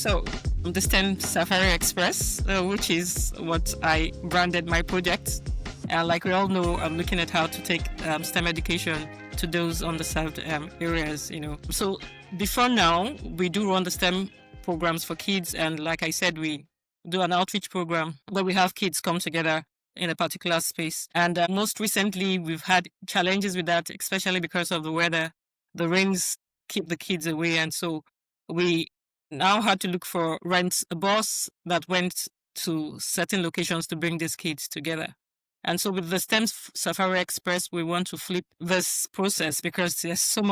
So the STEM Safari Express, which is what I branded my project. Like we all know, I'm looking at how to take STEM education to those underserved areas, So before now, we do run the STEM programs for kids. And like I said, we do an outreach program where we have kids come together in a particular space. And most recently, we've had challenges with that, especially because of the weather. The rains keep the kids away. And so we now had to rent a bus that went to certain locations to bring these kids together. And so with the STEM Safari Express, we want to flip this process because there's so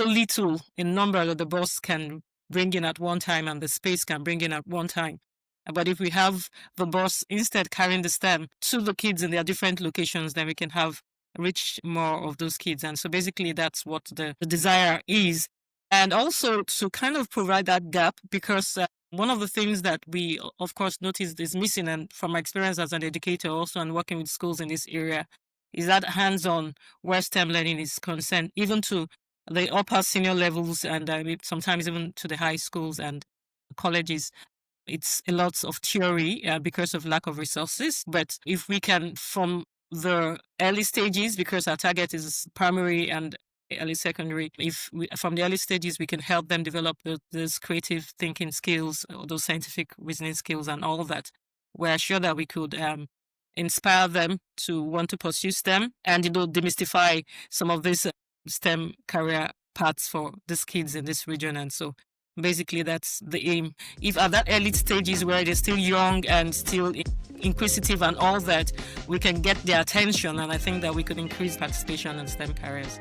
little in number that the bus can bring in at one time and the space can bring in at one time. But if we have the bus instead carrying the STEM to the kids in their different locations, then we can reach more of those kids. And so basically that's what the desire is. And also to kind of provide that gap, because one of the things that we, of course, noticed is missing, and from my experience as an educator also and working with schools in this area, is that hands-on where STEM learning is concerned, even to the upper senior levels and sometimes even to the high schools and colleges. It's a lot of theory because of lack of resources. But if we can, from the early stages, because our target is primary and early secondary, from the early stages we can help them develop those creative thinking skills, or those scientific reasoning skills and all that, we're sure that we could inspire them to want to pursue STEM and demystify some of these STEM career paths for these kids in this region. And so basically that's the aim. If at that early stages where they're still young and still inquisitive and all that, we can get their attention, and I think that we could increase participation in STEM careers.